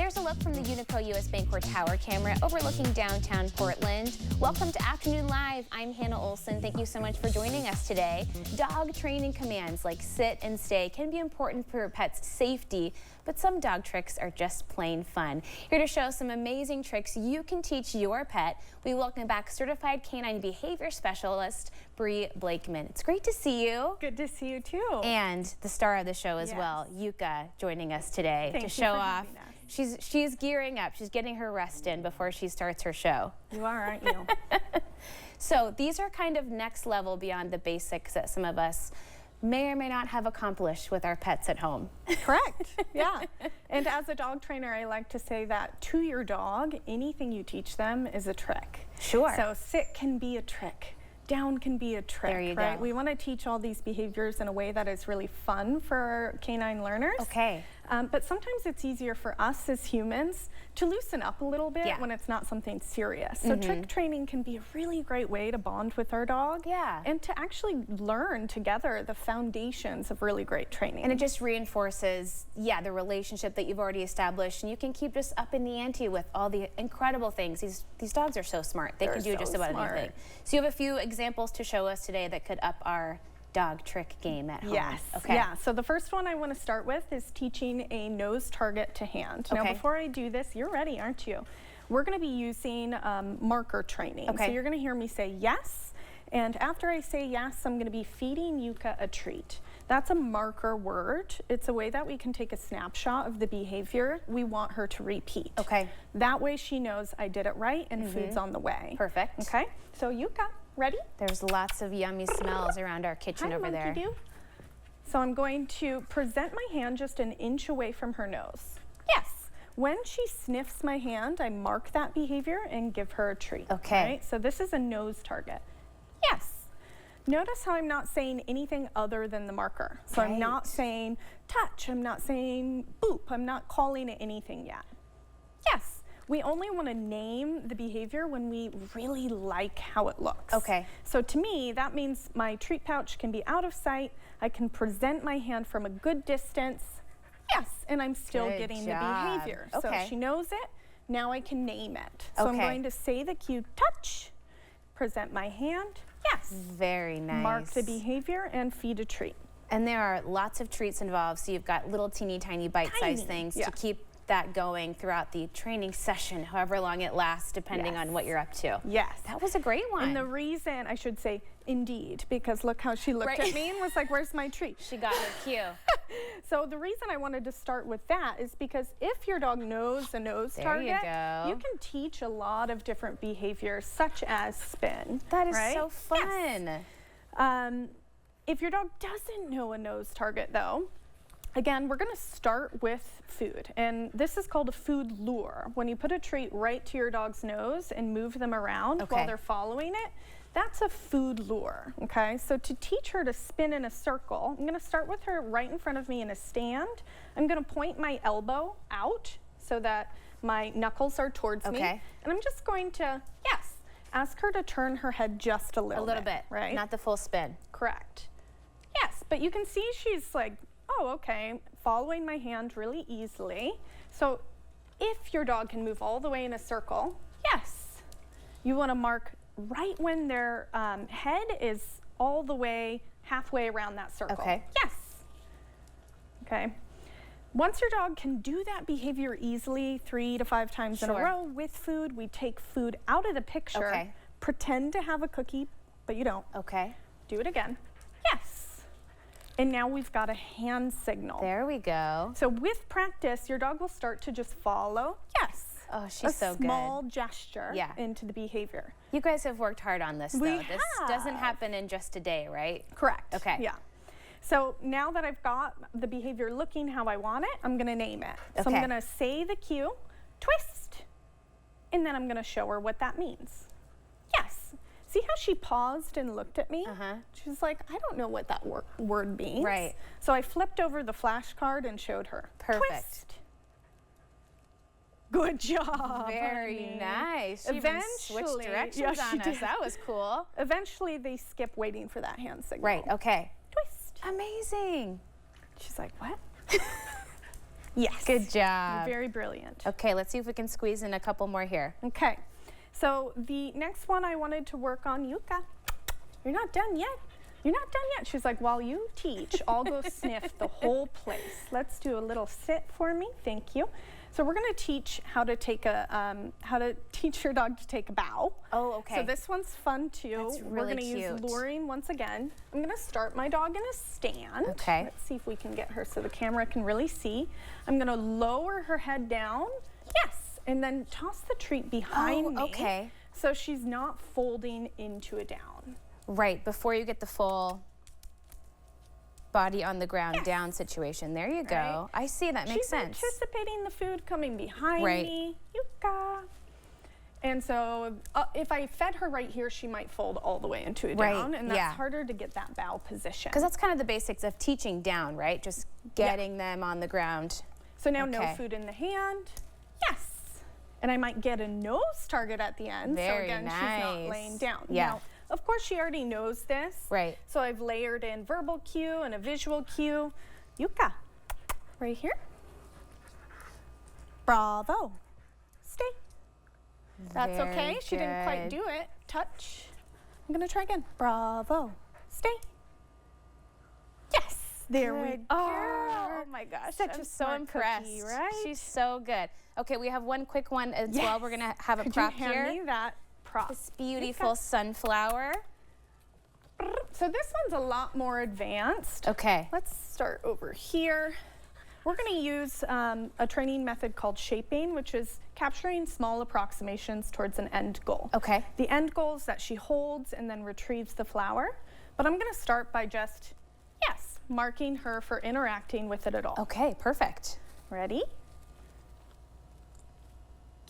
There's a look from the Unico US Bancorp Tower camera overlooking downtown Portland. Welcome to Afternoon Live. I'm Hannah Olson. Thank you so much for joining us today. Dog training commands like sit and stay can be important for your pet's safety, but some dog tricks are just plain fun. Here to show some amazing tricks you can teach your pet, we welcome back certified canine behavior specialist Brie Blakeman. It's great to see you. Good to see you too. And the star of the show as well, Yuka, joining us today to show off. She's gearing up. She's getting her rest in before she starts her show. You are, aren't you? So these are kind of next level beyond the basics that some of us may or may not have accomplished with our pets at home. Correct. Yeah. And as a dog trainer, I like to say that to your dog, anything you teach them is a trick. Sure. So sit can be a trick. Down can be a trick. There you right? go. We want to teach all these behaviors in a way that is really fun for our canine learners. Okay. But sometimes it's easier for us as humans to loosen up a little bit when it's not something serious. So trick training can be a really great way to bond with our dog. Yeah. And to actually learn together the foundations of really great training. And it just reinforces, the relationship that you've already established, and you can keep just up in the ante with all the incredible things. These dogs are so smart. They can do just about anything. So you have a few examples to show us today that could up our dog trick game at home. Yes. Okay. Yeah. So the first one I want to start with is teaching a nose target to hand. Now, before I do this, you're ready, aren't you? We're going to be using marker training. Okay. So you're going to hear me say yes, and after I say yes, I'm going to be feeding Yuka a treat. That's a marker word. It's a way that we can take a snapshot of the behavior we want her to repeat. Okay. That way she knows I did it right and food's on the way. Perfect. Okay. So Yuka, ready? There's lots of yummy smells around our kitchen over there. Monkey-do. So I'm going to present my hand just an inch away from her nose. Yes. When she sniffs my hand, I mark that behavior and give her a treat. Okay. Right? So this is a nose target. Yes. Notice how I'm not saying anything other than the marker. So I'm not saying touch, I'm not saying boop, I'm not calling it anything yet. Yes. We only want to name the behavior when we really like how it looks. Okay. So to me, that means my treat pouch can be out of sight. I can present my hand from a good distance. Yes, and I'm still getting the behavior. So she knows it. Now I can name it. So I'm going to say the cue touch, present my hand. Yes. Very nice. Mark the behavior and feed a treat. And there are lots of treats involved. So you've got little teeny tiny bite-sized things to keep that going throughout the training session, however long it lasts, depending on what you're up to. Yes. That was a great one. And the reason, I should say, indeed, because look how she looked at me and was like, where's my treat? She got her cue. So the reason I wanted to start with that is because if your dog knows a nose target, you can teach a lot of different behaviors, such as spin. That is so fun. Yes. If your dog doesn't know a nose target, though, again, we're going to start with food, and this is called a food lure. When you put a treat right to your dog's nose and move them around while they're following it, that's a food lure, okay? So to teach her to spin in a circle, I'm going to start with her right in front of me in a stand. I'm going to point my elbow out so that my knuckles are towards me, and I'm just going to, ask her to turn her head just a little bit. Right? Not the full spin. Correct. Yes, but you can see she's like, oh, okay, following my hand really easily. So if your dog can move all the way in a circle, you want to mark right when their head is all the way halfway around that circle. Okay. Once your dog can do that behavior easily 3 to 5 times in a row with food, we take food out of the picture, pretend to have a cookie, but you don't. Do it again. And now we've got a hand signal. There we go. So with practice, your dog will start to just follow. Oh, she's so good. A small gesture into the behavior. You guys have worked hard on this, though. This doesn't happen in just a day, right? Correct. Okay. Yeah. So now that I've got the behavior looking how I want it, I'm going to name it. So I'm going to say the cue, twist, and then I'm going to show her what that means. See how she paused and looked at me? She's like, I don't know what that word means. So I flipped over the flashcard and showed her. Twist. Good job. Very nice. She even switched directions on us. That was cool. Eventually, they skip waiting for that hand signal. Right, okay. Twist. Amazing. She's like, what? Yes. Good job. You're very brilliant. Okay, let's see if we can squeeze in a couple more here. Okay. So the next one I wanted to work on, Yuka. You're not done yet. You're not done yet. She's like, while you teach, I'll go sniff the whole place. Let's do a little sit for me. Thank you. So we're going to teach how to teach your dog to take a bow. Oh, okay. So this one's fun too. That's We're really going to use cute. luring once again. I'm going to start my dog in a stand. Okay. Let's see if we can get her so the camera can really see. I'm going to lower her head down. Yes. And then toss the treat behind me. Okay. So she's not folding into a down. Right, before you get the full body on the ground down situation. There you go. Right. I see, that makes sense. She's anticipating the food coming behind Right. me. Yuka. And so if I fed her right here, she might fold all the way into a Right, down, and that's yeah. harder to get that bow position. Because that's kind of the basics of teaching down, right? Just getting them on the ground. So now no Okay. food in the hand. Yes. And I might get a nose target at the end. Very so again, she's not nice. laying down. Yeah. Now, of course, she already knows this. Right. So I've layered in verbal cue and a visual cue. Yuka, right here. Bravo. Stay. That's Very okay. She didn't quite good. do it. Touch. I'm going to try again. Bravo. Stay. Yes. There we Good are. girl. Oh my gosh, Such I'm a so smart impressed. cookie, right? She's so good. Okay, we have one quick one as well. We're gonna have a Could prop you hand here. me that prop? This beautiful sunflower. So this one's a lot more advanced. Okay. Let's start over here. We're going to use a training method called shaping, which is capturing small approximations towards an end goal. Okay. The end goal is that she holds and then retrieves the flower. But I'm going to start by just, yes, marking her for interacting with it at all. Okay, perfect. Ready?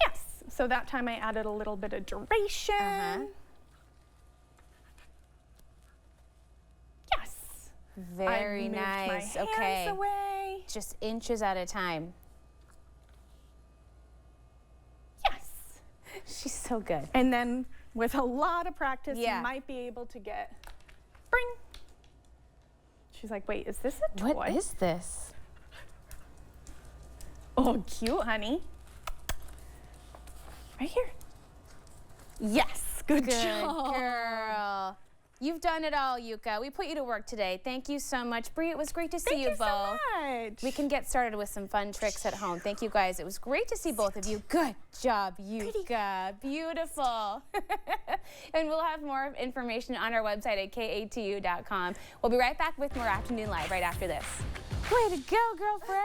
Yes. So that time I added a little bit of duration. Yes. Very I moved nice. my hands Okay. away. Just inches at a time. Yes. She's so good. And then with a lot of practice, Yeah. you might be able to get, bring. She's like, wait, is this a toy? What is this? Oh, cute, honey. Right here. Yes, good job. Girl. You've done it all, Yuka. We put you to work today. Thank you so much. Brie, it was great to see Thank you both. so much. We can get started with some fun tricks at home. Thank you, guys. It was great to see both of you. Good job, Yuka. Beautiful. And we'll have more information on our website at katu.com. We'll be right back with more Afternoon Live right after this. Way to go, girlfriend.